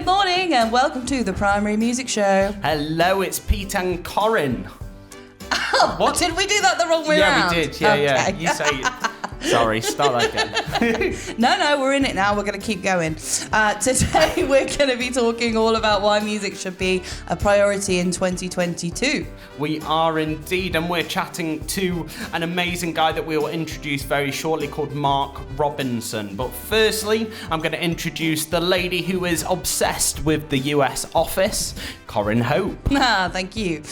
morning and welcome to the Primary Music Show. Hello, it's Pete and Corinne. What? Did we do that the wrong way around? Yeah, we did. Yeah. You say it. Sorry, start that again. No, we're in it now. We're going to keep going. Today, we're going to be talking all about why music should be a priority in 2022. We are indeed, and we're chatting to an amazing guy that we will introduce very shortly called Mark Robinson. But firstly, I'm going to introduce the lady who is obsessed with the US office, Corinne Hope. Thank you.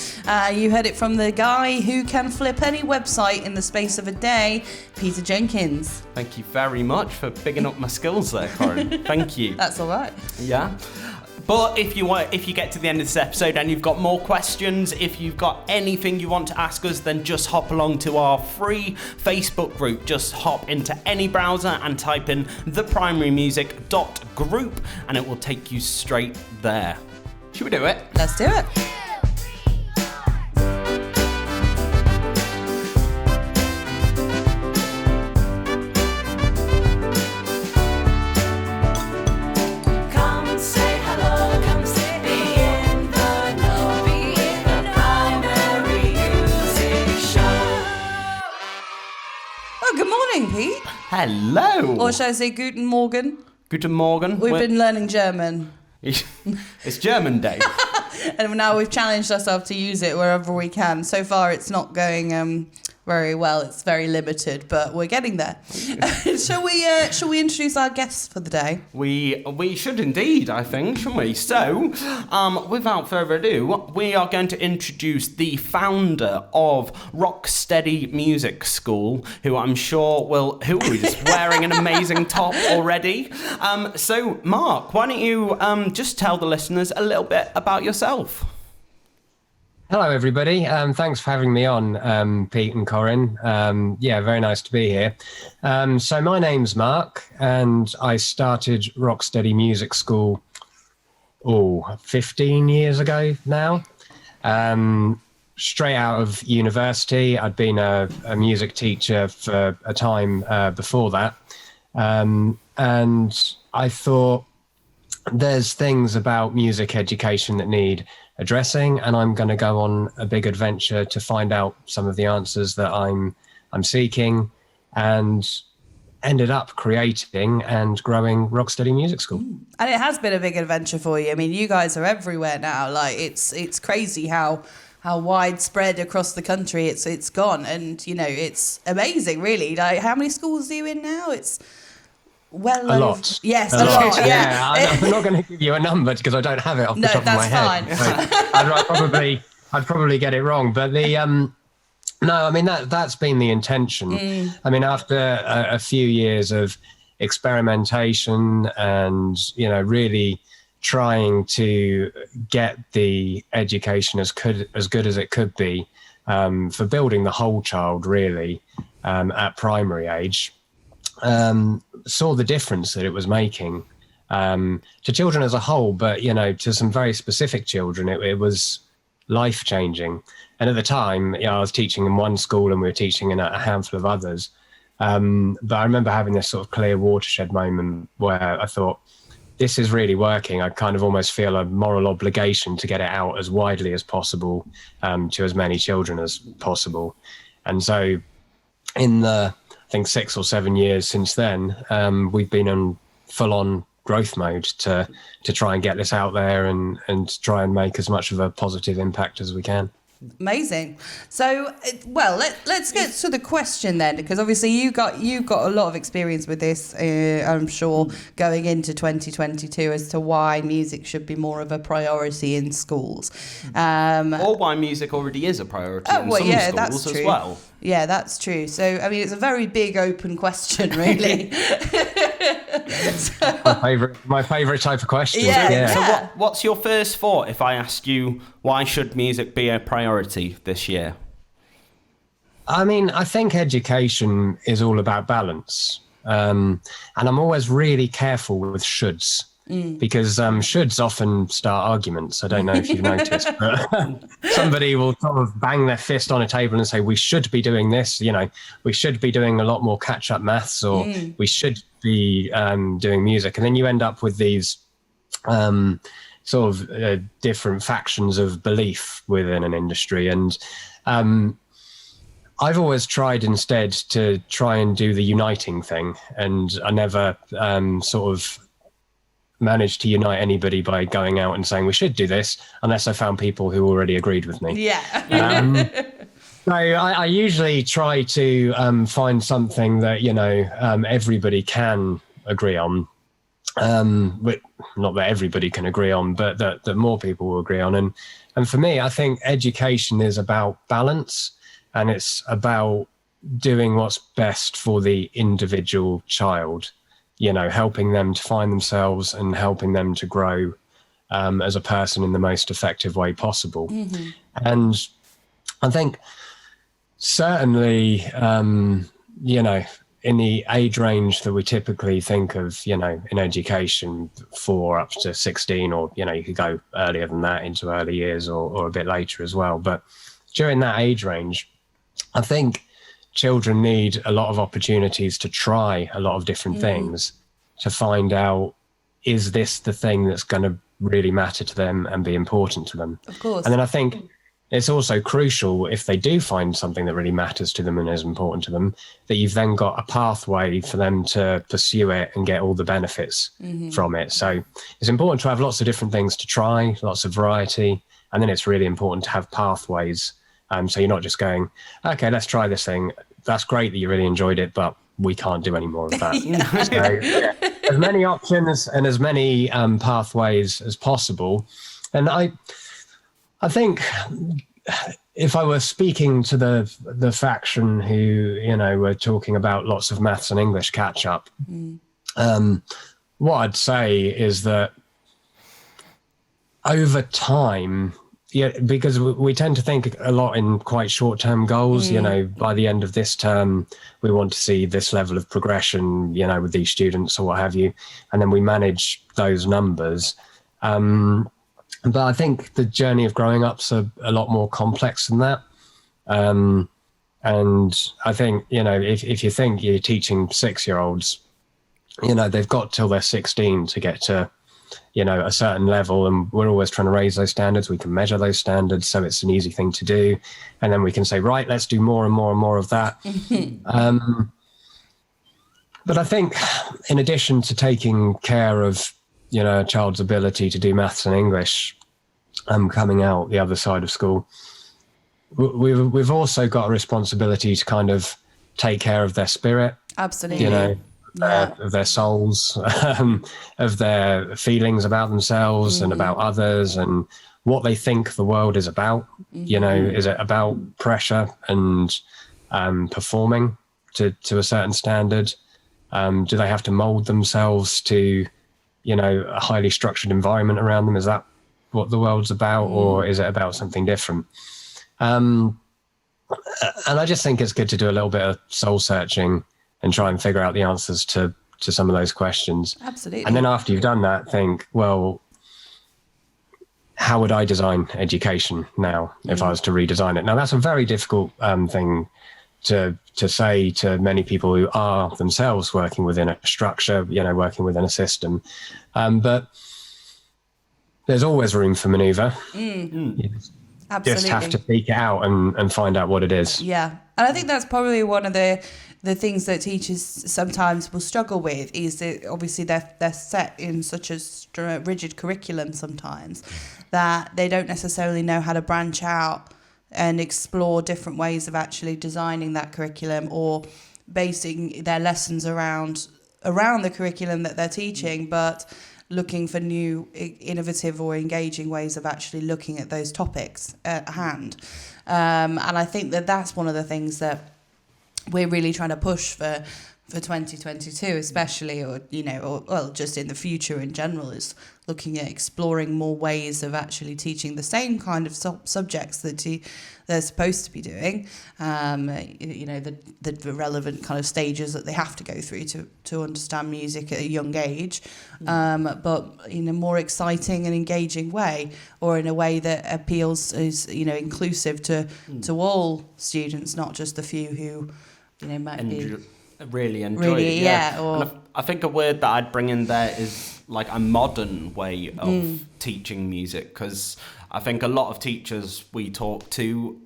You heard it from the guy who can flip any website in the space of a day, Peter Jenkins. Thank you very much for bigging up my skills there, Corinne. Thank you. That's all right. Yeah. But if you get to the end of this episode and you've got more questions, if you've got anything you want to ask us, then just hop along to our free Facebook group. Just hop into any browser and type in theprimarymusic.group and it will take you straight there. Should we do it? Let's do it. Pete. Hello. Or should I say Guten Morgen? Guten Morgen. We've been learning German. It's German Day. And now we've challenged ourselves to use it wherever we can. So far it's not going very well. It's very limited, but we're getting there. Shall we introduce our guests for the day? We should indeed, I think, shouldn't we? So, without further ado, we are going to introduce the founder of Rocksteady Music School, who I'm sure who is wearing an amazing top already. So, Mark, why don't you just tell the listeners a little bit about yourself? Hello, everybody. Thanks for having me on, Pete and Corinne. Very nice to be here. So my name's Mark, and I started Rocksteady Music School, 15 years ago now. Straight out of university. I'd been a music teacher for a time before that. And I thought there's things about music education that need addressing, and I'm going to go on a big adventure to find out some of the answers that I'm seeking, and ended up creating and growing Rocksteady Music School. And it has been a big adventure for you. I mean, you guys are everywhere now. Like it's crazy how widespread across the country it's gone, and it's amazing, really. Like, how many schools are you in now? It's a lot. Yes, a lot. Yeah. I'm not going to give you a number because I don't have it off the top of my head. No, that's fine. I'd probably get it wrong. But that's been the intention. I mean, after a few years of experimentation and really trying to get the education as good as it could be for building the whole child really at primary age. Saw the difference that it was making to children as a whole, but to some very specific children, it was life-changing. And at the time, I was teaching in one school and we were teaching in a handful of others. But I remember having this sort of clear watershed moment where I thought, this is really working. I kind of almost feel a moral obligation to get it out as widely as possible to as many children as possible. And so in the 6 or 7 years since then, we've been on full-on growth mode to try and get this out there and try and make as much of a positive impact as we can. Amazing. So, let's get to the question then, because obviously you've got a lot of experience with this, I'm sure, going into 2022 as to why music should be more of a priority in schools. Or why music already is a priority in some schools as well. Yeah, that's true. So, I mean, it's a very big open question, really. My favourite type of question. Yeah. So what's your first thought if I ask you, why should music be a priority this year? I mean, I think education is all about balance. And I'm always really careful with shoulds. Because shoulds often start arguments. I don't know if you've noticed, but somebody will sort of bang their fist on a table and say, we should be doing this, we should be doing a lot more catch-up maths, or we should be doing music. And then you end up with these sort of different factions of belief within an industry. And I've always tried instead to try and do the uniting thing, and I never sort of managed to unite anybody by going out and saying we should do this, unless I found people who already agreed with me. Yeah. So I usually try to find something that, everybody can agree on. But not that everybody can agree on, but that more people will agree on. And for me, I think education is about balance, and it's about doing what's best for the individual child, helping them to find themselves and helping them to grow as a person in the most effective way possible. Mm-hmm. And I think certainly, in the age range that we typically think of, in education, 4 up to 16, or, you could go earlier than that into early years or a bit later as well. But during that age range, I think children need a lot of opportunities to try a lot of different things to find out, is this the thing that's going to really matter to them and be important to them? Of course. And then I think it's also crucial, if they do find something that really matters to them and is important to them, that you've then got a pathway for them to pursue it and get all the benefits from it. So it's important to have lots of different things to try, lots of variety. And then it's really important to have pathways. So you're not just going, okay, let's try this thing. That's great that you really enjoyed it, but we can't do any more of that. So, as many options and as many pathways as possible. And I think if I were speaking to the faction who, were talking about lots of maths and English catch up, what I'd say is that over time, because we tend to think a lot in quite short-term goals, by the end of this term, we want to see this level of progression, with these students or what have you, and then we manage those numbers. But I think the journey of growing up's a lot more complex than that. And I think, if you think you're teaching 6-year-olds, they've got till they're 16 to get to, a certain level. And we're always trying to raise those standards. We can measure those standards. So it's an easy thing to do. And then we can say, right, let's do more and more and more of that. But I think in addition to taking care of, a child's ability to do maths and English coming out the other side of school, we've also got a responsibility to kind of take care of their spirit. Absolutely. Of their souls, of their feelings about themselves and about others, and what they think the world is about. Is it about pressure and performing to a certain standard? Do they have to mold themselves to a highly structured environment around them? Is that what the world's about, or is it about something different? And I just think it's good to do a little bit of soul searching and try and figure out the answers to some of those questions. Absolutely. And then after you've done that, think, well, how would I design education now if I was to redesign it? Now, that's a very difficult thing to say to many people who are themselves working within a structure, working within a system. But there's always room for maneuver. You just have to seek it out and find out what it is. Yeah. And I think that's probably one of the things that teachers sometimes will struggle with, is that obviously they're set in such a rigid curriculum sometimes that they don't necessarily know how to branch out and explore different ways of actually designing that curriculum or basing their lessons around the curriculum that they're teaching, but looking for new, innovative or engaging ways of actually looking at those topics at hand. And I think that's one of the things that we're really trying to push for 2022 especially, or just in the future in general, is looking at exploring more ways of actually teaching the same kind of subjects that they're supposed to be doing, the relevant kind of stages that they have to go through to understand music at a young age, but in a more exciting and engaging way, or in a way that appeals, is inclusive to all students, not just the few who might be really enjoy it. Yeah. Or and I think a word that I'd bring in there is like a modern way of teaching music, because I think a lot of teachers we talk to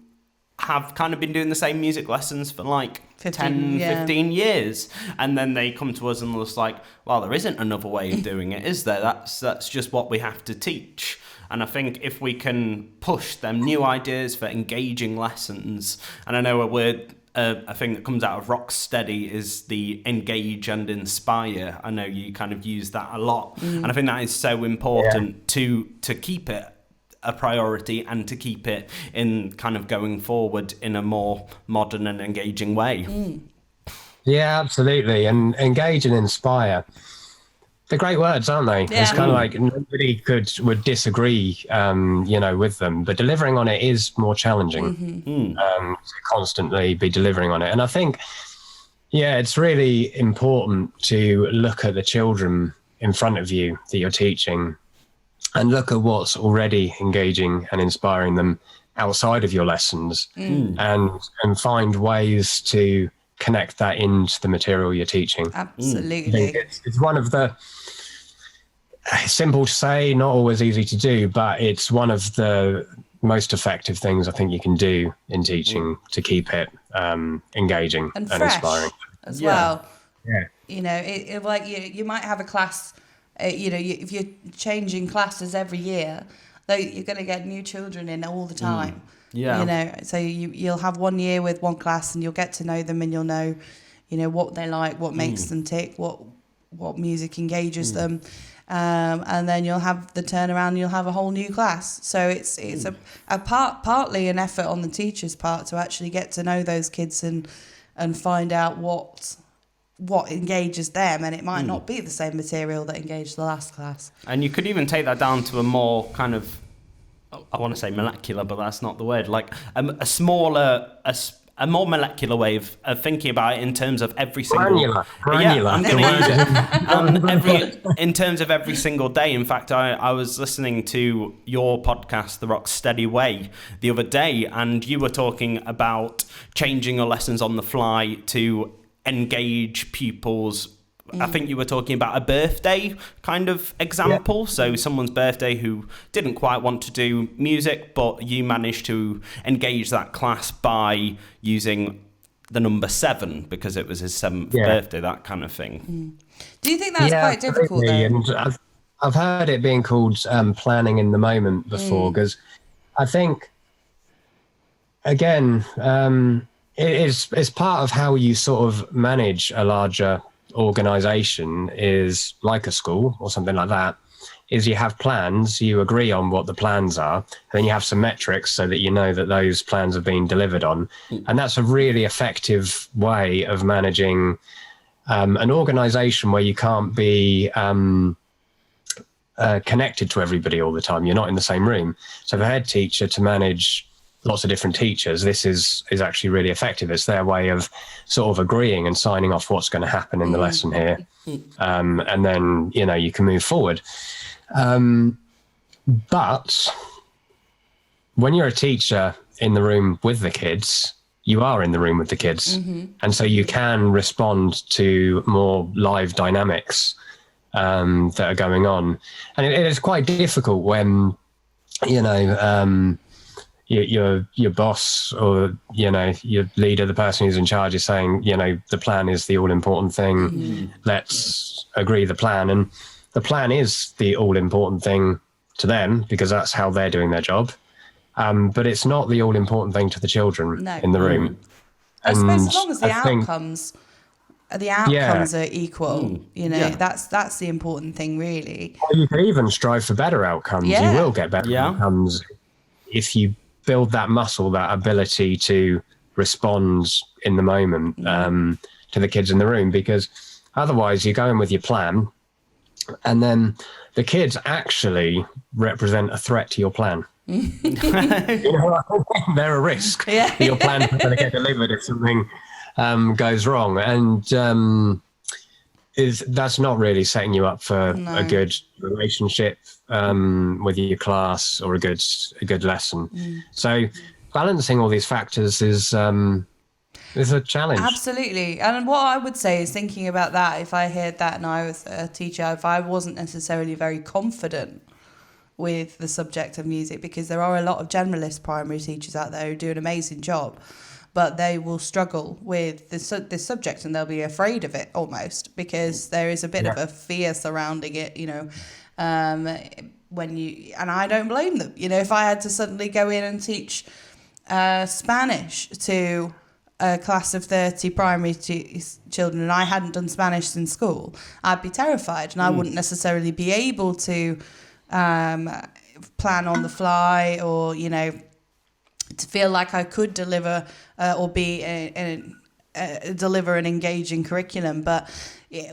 have kind of been doing the same music lessons for like 15 years, and then they come to us and they're just like, well, there isn't another way of doing it, is there? That's just what we have to teach. And I think if we can push them new ideas for engaging lessons, and I know a thing that comes out of Rocksteady is the engage and inspire. I know you kind of use that a lot, and I think that is so important to keep it a priority and to keep it in kind of going forward in a more modern and engaging way. Yeah, absolutely. And engage and inspire. They're great words, aren't they? Yeah. It's kind of like nobody would disagree, with them. But delivering on it is more challenging to constantly be delivering on it. And I think, it's really important to look at the children in front of you that you're teaching and look at what's already engaging and inspiring them outside of your lessons and find ways to connect that into the material you're teaching. Absolutely. It's one of the, simple to say, not always easy to do, but it's one of the most effective things I think you can do in teaching to keep it engaging and inspiring as well. Yeah. It like you might have a class, if you're changing classes every year, though, you're going to get new children in all the time. So you'll have 1 year with one class and you'll get to know them and you'll know, what they like, what makes them tick, what music engages them. And then you'll have the turnaround and you'll have a whole new class. So it's partly an effort on the teacher's part to actually get to know those kids and find out what engages them, and it might not be the same material that engaged the last class. And you could even take that down to a more kind of, I want to say molecular, but that's not the word, like a smaller, a more molecular way of thinking about it in terms of every single... Granular. Yeah, I'm going to use it. In terms of every single day. In fact, I was listening to your podcast, The Rocksteady Way, the other day, and you were talking about changing your lessons on the fly to engage pupils. I think you were talking about a birthday kind of example. So someone's birthday who didn't quite want to do music, but you managed to engage that class by using the number 7 because it was his 7th birthday, that kind of thing. Do you think that's quite difficult though? And I've heard it being called planning in the moment before, because I think, again, it's part of how you sort of manage a larger organization, is like a school or something like that, is you have plans, you agree on what the plans are, then you have some metrics so that you know that those plans have been delivered on. And that's a really effective way of managing an organization where you can't be connected to everybody all the time. You're not in the same room. So for a head teacher to manage lots of different teachers, this is actually really effective. It's their way of sort of agreeing and signing off what's going to happen in the lesson here. And then, you can move forward. But when you're a teacher in the room with the kids, you are in the room with the kids. And so you can respond to more live dynamics that are going on. And it is quite difficult when, your boss or your leader, the person who's in charge, is saying the plan is the all important thing. Let's agree the plan, and the plan is the all important thing to them because that's how they're doing their job. But it's not the all important thing to the children in the room. I suppose as long as the outcomes are equal, that's the important thing, really. You can even strive for better outcomes. You will get better outcomes if you build that muscle, that ability to respond in the moment to the kids in the room, because otherwise you go in with your plan and then the kids actually represent a threat to your plan. They're a risk. Your plan is going to get delivered if something goes wrong, and that's not really setting you up for a good relationship with your class or a good lesson. So balancing all these factors is It's a challenge. Absolutely. And what I would say is, thinking about that, if I heard that and I was a teacher, if I wasn't necessarily very confident with the subject of music, because there are a lot of generalist primary teachers out there who do an amazing job, but they will struggle with this subject, and they'll be afraid of it almost, because there is a bit of a fear surrounding it, when you, and I don't blame them. If I had to suddenly go in and teach Spanish to a class of 30 primary children, and I hadn't done Spanish in school, I'd be terrified, and I wouldn't necessarily be able to plan on the fly, or to feel like I could deliver or deliver an engaging curriculum. But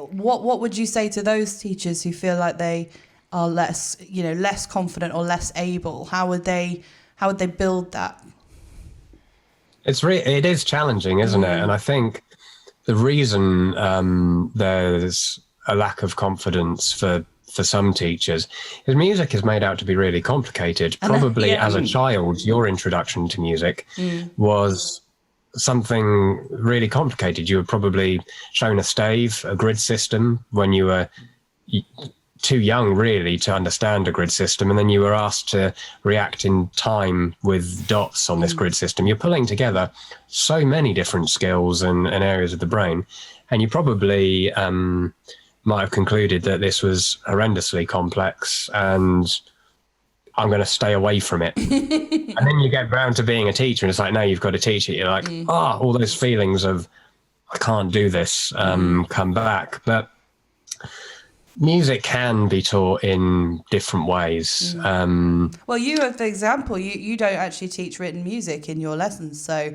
what would you say to those teachers who feel like they are less confident or less able? How would they build that? It is challenging, isn't it? And I think the reason there's a lack of confidence for some teachers is music is made out to be really complicated. Probably as a child, your introduction to music was something really complicated. You were probably shown a stave, a grid system, when you were too young really to understand a grid system, and then you were asked to react in time with dots on this grid system. You're pulling together so many different skills and areas of the brain, and you probably might have concluded that this was horrendously complex and I'm going to stay away from it. And then you get round to being a teacher and it's like, now you've got to teach it. You're like, all those feelings of I can't do this come back. But music can be taught in different ways. Well, you have the example. You don't actually teach written music in your lessons, so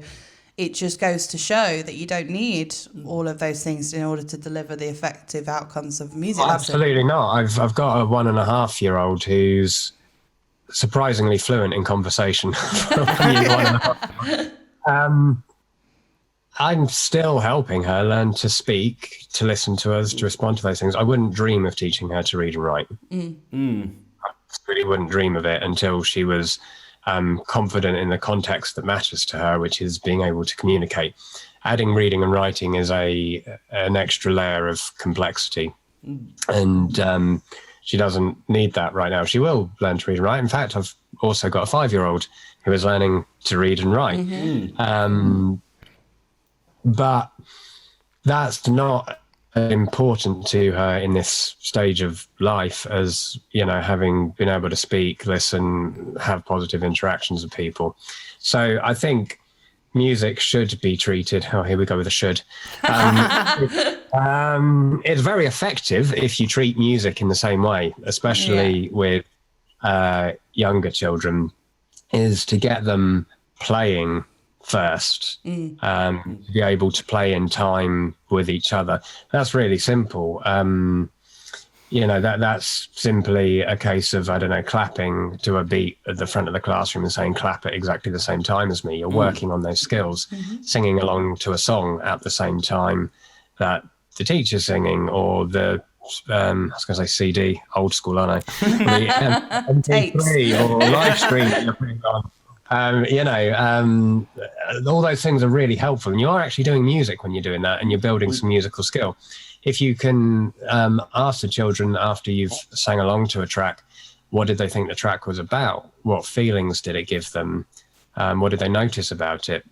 it just goes to show that you don't need all of those things in order to deliver the effective outcomes of music lesson. Absolutely not. I've got a 1.5-year-old who's surprisingly fluent in conversation. I'm still helping her learn to speak, to listen to us, to respond to those things. I wouldn't dream of teaching her to read and write. I really wouldn't dream of it until she was confident in the context that matters to her, which is being able to communicate. Adding reading and writing is an extra layer of complexity. And she doesn't need that right now. She will learn to read and write. In fact, I've also got a 5-year-old who is learning to read and write. But that's not important to her in this stage of life as, having been able to speak, listen, have positive interactions with people. So I think music should be treated, here we go with a should. It's very effective if you treat music in the same way, especially with younger children, is to get them playing first, to be able to play in time with each other. That's really simple. That's simply a case of, clapping to a beat at the front of the classroom and saying, clap at exactly the same time as me. You're working on those skills, singing along to a song at the same time that the teacher's singing, or the, I was going to say CD, old school, aren't I? The MP3 or live stream that you're putting on. All those things are really helpful, and you are actually doing music when you're doing that, and you're building some musical skill. If you can ask the children after you've sang along to a track, what did they think the track was about? What feelings did it give them? What did they notice about it?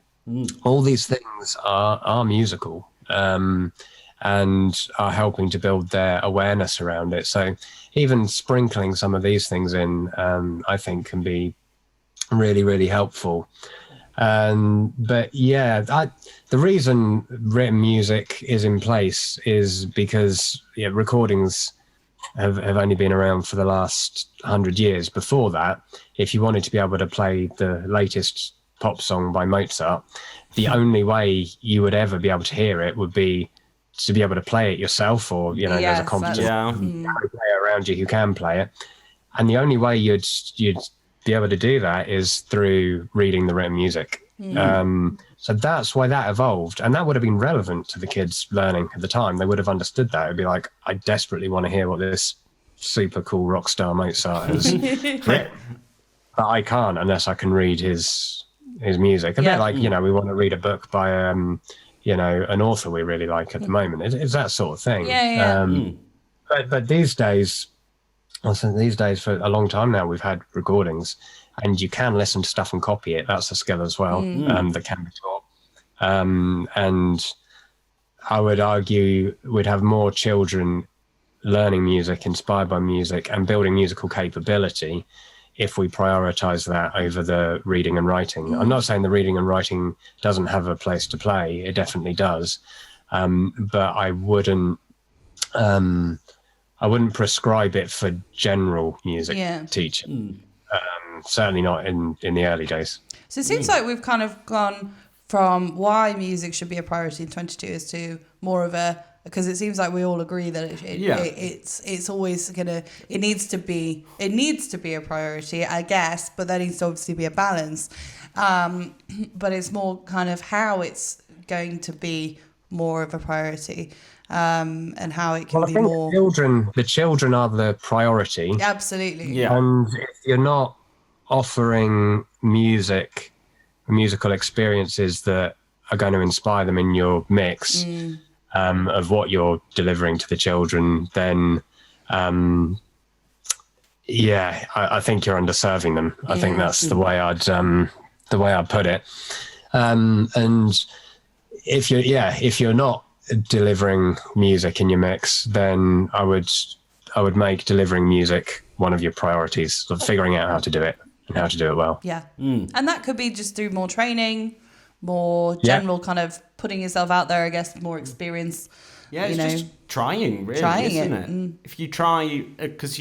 All these things are musical, and are helping to build their awareness around it. So even sprinkling some of these things in, I think can be really, really helpful. But the reason written music is in place is because recordings have only been around for the last 100 years. Before that, if you wanted to be able to play the latest pop song by Mozart, the only way you would ever be able to hear it would be to be able to play it yourself, or there's a competent player around you who can play it. And the only way you'd be able to do that is through reading the written music. So that's why that evolved, and that would have been relevant to the kids learning at the time. They would have understood that. It'd be like, I desperately want to hear what this super cool rock star Mozart has written, but I can't unless I can read his music. A Yeah. bit like, we want to read a book by, an author we really like at the moment. It's that sort of thing. Yeah. But these days, for a long time now, we've had recordings, and you can listen to stuff and copy it. That's a skill as well, that can be taught. And I would argue we'd have more children learning music, inspired by music, and building musical capability if we prioritize that over the reading and writing. I'm not saying the reading and writing doesn't have a place to play. It definitely does. But I wouldn't prescribe it for general music teaching. Certainly not in the early days. So it seems like we've kind of gone from why music should be a priority in 22 is to more of a, because it seems like we all agree that it's always gonna, it needs to be a priority, I guess, but there needs to obviously be a balance. But it's more kind of how it's going to be more of a priority, and how it can be more. The children are the priority. Absolutely. Yeah. And if you're not offering musical experiences that are going to inspire them in your mix of what you're delivering to the children, then I think you're underserving them. I think that's the way I'd put it. And if you're not delivering music in your mix, then I would make delivering music one of your priorities, of figuring out how to do it and how to do it well. Yeah. And that could be just through more training, more general kind of putting yourself out there, I guess, more experience. Yeah, it's just trying, really, isn't it? If you try, because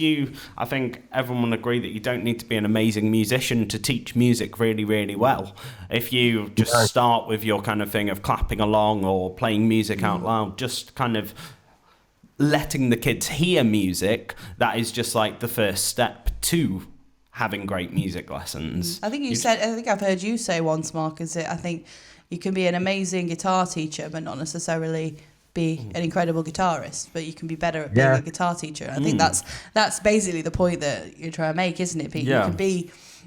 I think everyone will agree that you don't need to be an amazing musician to teach music really, really well. If you just start with your kind of thing of clapping along or playing music out loud, just kind of letting the kids hear music, that is just like the first step to having great music lessons. I think I've heard you say once, Mark, is it? I think you can be an amazing guitar teacher, but not necessarily be an incredible guitarist, but you can be better at being a guitar teacher. I think that's basically the point that you're trying to make, isn't it, Pete? Yeah.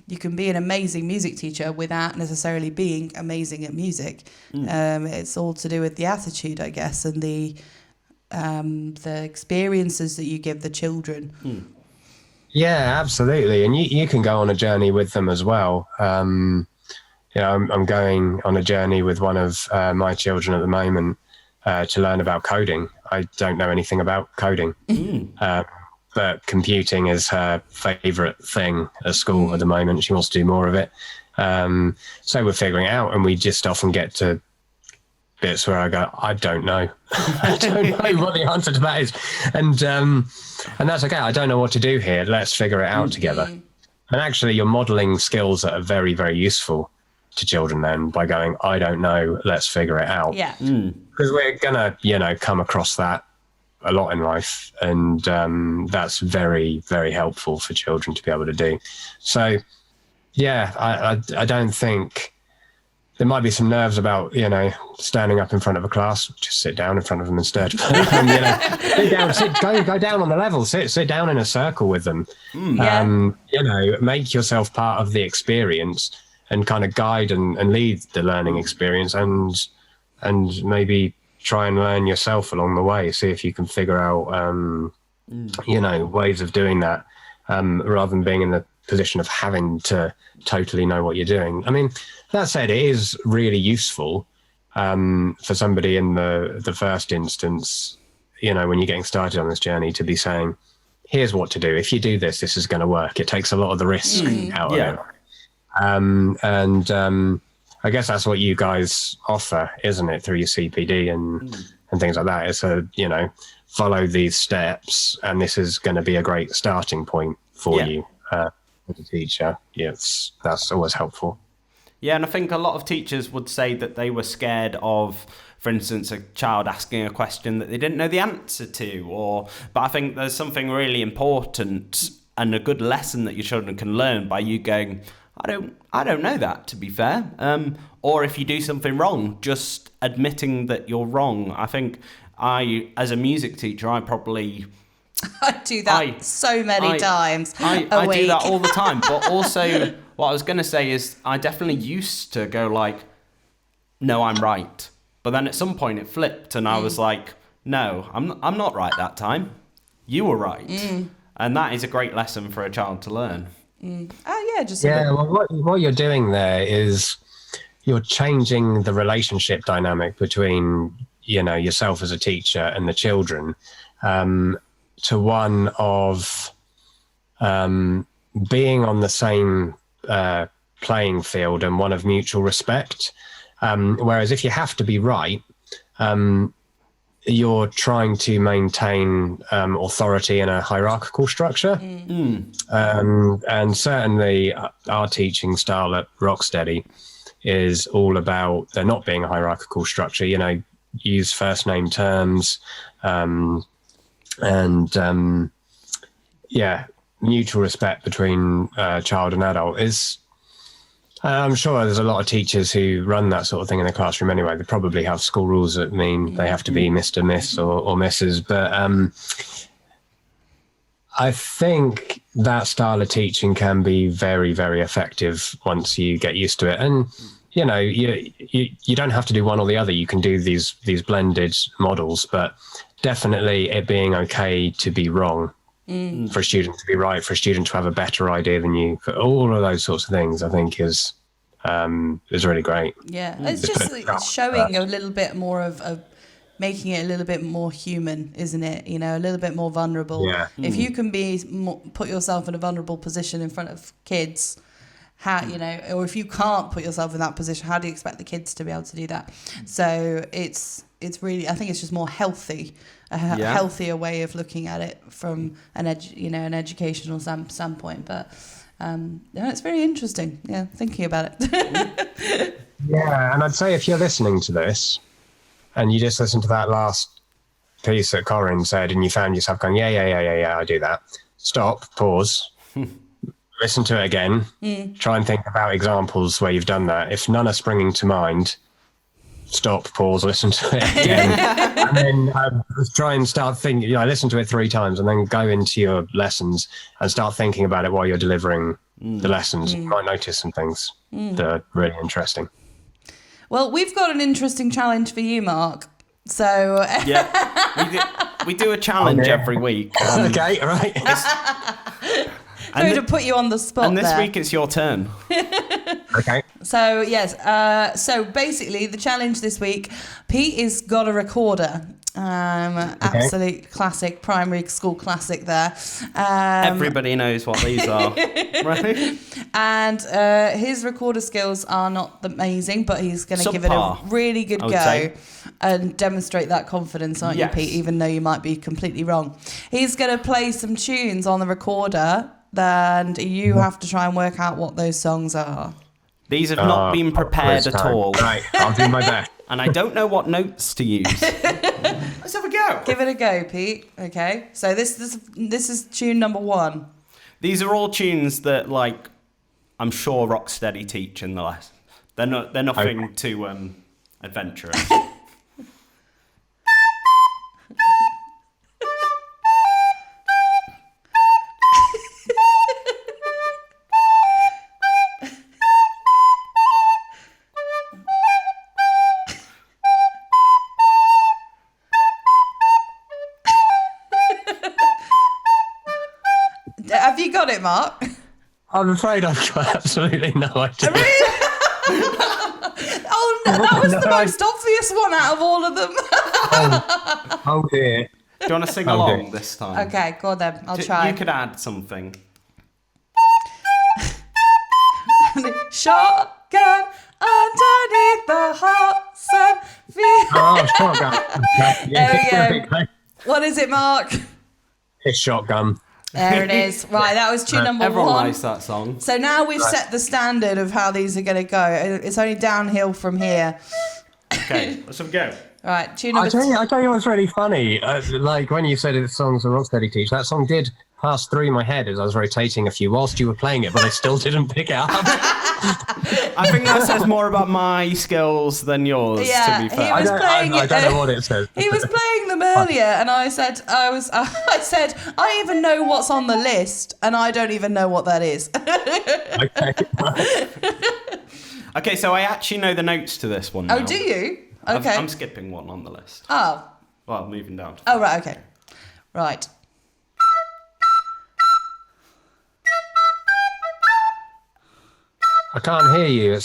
You can be an amazing music teacher without necessarily being amazing at music. It's all to do with the attitude, I guess, and the experiences that you give the children. Yeah, absolutely. And you can go on a journey with them as well. I'm going on a journey with one of my children at the moment to learn about coding. I don't know anything about coding, but computing is her favourite thing at school at the moment. She wants to do more of it. So we're figuring it out, and we just often get to bits where I go, I don't know. I don't know what the answer to that is. And that's okay. I don't know what to do here. Let's figure it out together. And actually, you're modelling skills that are very, very useful to children then by going, I don't know, let's figure it out. Yeah. Because we're going to, come across that a lot in life. And that's very, very helpful for children to be able to do. So, yeah, I don't think... There might be some nerves about, standing up in front of a class. Just sit down in front of them instead. Go down on the level. Sit down in a circle with them. Make yourself part of the experience and kind of guide and lead the learning experience, and maybe try and learn yourself along the way. See if you can figure out, ways of doing that, rather than being in the position of having to totally know what you're doing. I mean, that said, it is really useful for somebody in the first instance, when you're getting started on this journey, to be saying, here's what to do. If you do this, this is going to work. It takes a lot of the risk out of it. I guess that's what you guys offer, isn't it, through your CPD and things like that. It's follow these steps, and this is going to be a great starting point for you as a teacher. Yes, that's always helpful. Yeah, and I think a lot of teachers would say that they were scared of, for instance, a child asking a question that they didn't know the answer to, but I think there's something really important and a good lesson that your children can learn by you going, I don't know that, to be fair. Or if you do something wrong, just admitting that you're wrong. I think as a music teacher, I probably... I do that so many times I do that all the time, but also what I was going to say is I definitely used to go like, no, I'm right. But then at some point it flipped and I was like, no, I'm not right that time. You were right. And that is a great lesson for a child to learn. Oh, yeah, just Well, what you're doing there is you're changing the relationship dynamic between, yourself as a teacher and the children to one of being on the same playing field and one of mutual respect. Whereas if you have to be right, you're trying to maintain authority in a hierarchical structure. And certainly our teaching style at Rocksteady is all about there not being a hierarchical structure, use first name terms, mutual respect between child and adult is, I'm sure there's a lot of teachers who run that sort of thing in the classroom anyway. They probably have school rules that mean they have to be Mr., Miss or Mrs. But I think that style of teaching can be very, very effective once you get used to it. And, you don't have to do one or the other. You can do these blended models, but definitely it being okay to be wrong. For a student to be right, for a student to have a better idea than you, for all of those sorts of things, I think is really great. Yeah, it's just showing a little bit more of making it a little bit more human, isn't it? A little bit more vulnerable. Yeah. If you can put yourself in a vulnerable position in front of kids, how, or if you can't put yourself in that position, how do you expect the kids to be able to do that? So it's really, I think it's just more healthy. A healthier way of looking at it from an educational standpoint. But it's very interesting. Yeah, thinking about it. Yeah, and I'd say if you're listening to this and you just listen to that last piece that Corinne said and you found yourself going, yeah, I do that. Stop, pause, listen to it again, try and think about examples where you've done that. If none are springing to mind, stop, pause, listen to it again, and then try and start thinking. Listen to it 3 times, and then go into your lessons and start thinking about it while you're delivering the lessons. You might notice some things that are really interesting. Well, we've got an interesting challenge for you, Mark. So we do a challenge every week. Okay, all right. Sorry to put you on the spot. And this week it's your turn. Okay. So yes, so basically the challenge this week, Pete has got a recorder. Absolute classic, primary school classic there. Everybody knows what these are, right? And his recorder skills are not amazing, but he's going to give it a Subpar, really good go and demonstrate that confidence, aren't you, Pete? Even though you might be completely wrong. He's going to play some tunes on the recorder, and you have to try and work out what those songs are. These have not been prepared at all. Right, I'll do my best. And I don't know what notes to use. Let's have a go. Give it a go, Pete. Okay. So this is tune number 1. These are all tunes that, I'm sure Rocksteady teach in the lesson. They're nothing too adventurous. Have you got it, Mark? I'm afraid I've got absolutely no idea. Oh, no, that was the most obvious one out of all of them. Oh dear. Do you want to sing along this time? Okay, go on then. I'll try. You could add something. Shotgun underneath the hot sun. Oh, shotgun. There we go. What is it, Mark? It's Shotgun. There it is. Right, that was tune number 1. Everyone likes that song. So now we've set the standard of how these are going to go. It's only downhill from here. Okay, let's have a go. All right, tune number 2. I tell you what's really funny. When you said the songs are Rocksteady teach, that song did pass through my head as I was rotating a few whilst you were playing it, but I still didn't pick it up. I think that says more about my skills than yours, to be fair. I don't know what it says. He was playing them earlier, and I said, I even know what's on the list, and I don't even know what that is. Okay. Okay, so I actually know the notes to this one now. Oh, do you? Okay. I'm skipping one on the list. Oh. Well, moving down. Oh, right, okay. Right. I can't hear you.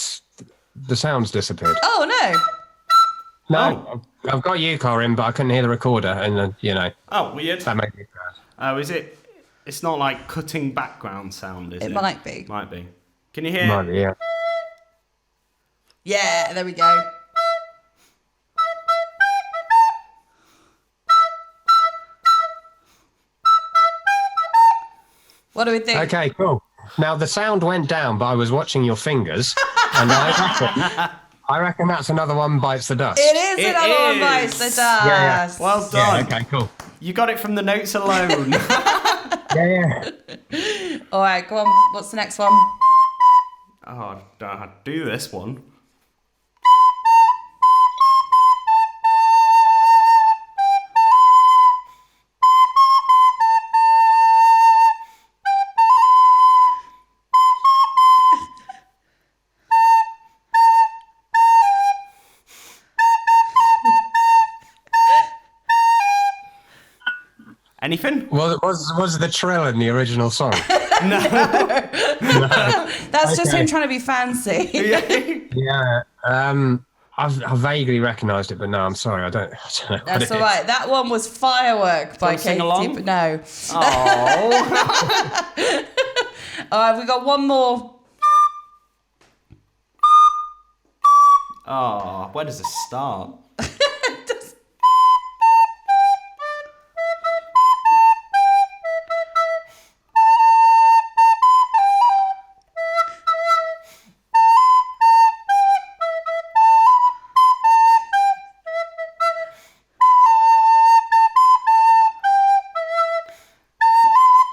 The sound's disappeared. Oh, no. No, I've got you, Corinne, but I couldn't hear the recorder, and Oh, weird. that made me sad. Oh, is it? It's not like cutting background sound, is it? It might be. Might be. Can you hear? Might be, yeah. Yeah, there we go. What do we think? Okay, cool. Now the sound went down, but I was watching your fingers, and I reckon that's another one bites the dust. It is It another one is. bites the dust. Yeah. Well done. Yeah, okay, cool. You got it from the notes alone. Yeah. All right, go on. What's the next one? Oh, I don't know how to do this one. Anything? Was the trill in the original song? That's just Okay. him trying to be fancy. Yeah. I've vaguely recognised it, but no, I'm sorry, I don't know. What That's it all is. right. That one was Firework by want to sing Katie. along? But no. Oh. All right, we got one more. Oh, where does it start?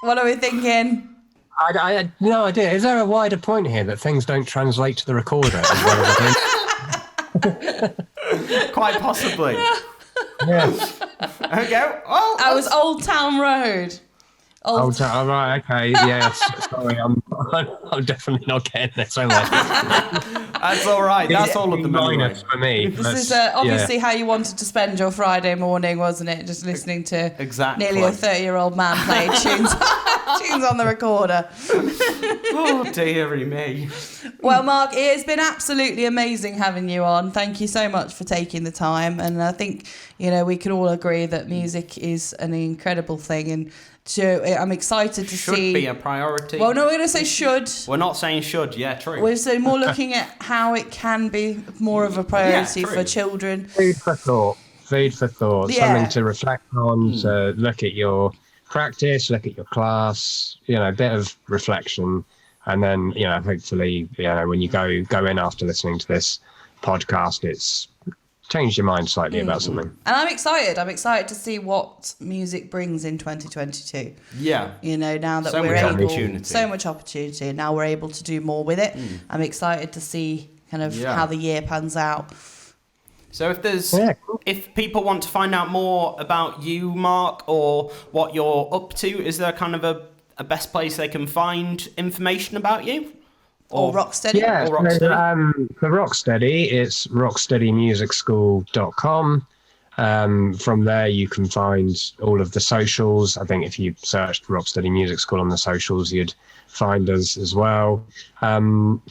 What are we thinking? I had no idea. Is there a wider point here that things don't translate to the recorder as well as Quite possibly. Yes. Okay. Oh, That was Old Town Road. Oh, right, okay, yes. Sorry, I'm definitely not getting this, am I? that's all right. That's all of them anyway. Minus for me. This is obviously how you wanted to spend your Friday morning, wasn't it? Just listening to Exactly. nearly a 30-year-old man play tunes, tunes on the recorder. Oh, dearie me. Well, Mark, it has been absolutely amazing having you on. Thank you so much for taking the time. And I think, we can all agree that music is an incredible thing. And I'm excited to Should see... be a priority. Well, no, we're going to say should. We're not saying should. Yeah, true. We're so more looking at how it can be more of a priority Yeah, true. for children. Food for thought. Yeah. Something to reflect on, to look at your practice, look at your class, a bit of reflection. And then, hopefully, when you go in after listening to this podcast, it's changed your mind slightly about something. And I'm excited. I'm excited to see what music brings in 2022. Yeah. Now that So we're much able... opportunity. So much opportunity. And now we're able to do more with it. I'm excited to see kind of how the year pans out. So Yeah, cool. if people want to find out more about you, Mark, or what you're up to, is there kind of a best place they can find information about you? Or Rocksteady. Yeah, Or Rocksteady? for Rocksteady, it's rocksteadymusicschool.com. From there, you can find all of the socials. I think if you searched Rocksteady Music School on the socials, you'd find us as well.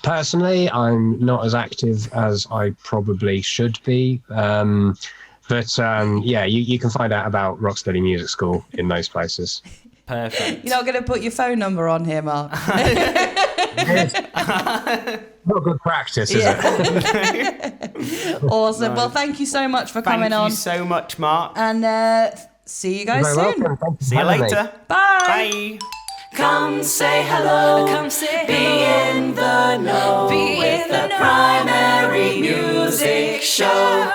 Personally, I'm not as active as I probably should be. But you can find out about Rocksteady Music School in those places. Perfect. You're not going to put your phone number on here, Mark. Not good practice, is it? Awesome. Well, thank you so much for coming Thank on. you so much, Mark. And see you guys You're soon. welcome. Thank you See you for having me. later. Bye. Bye. Come say hello. Come say Be hello. in the know Be with in the the know. Primary Music Show.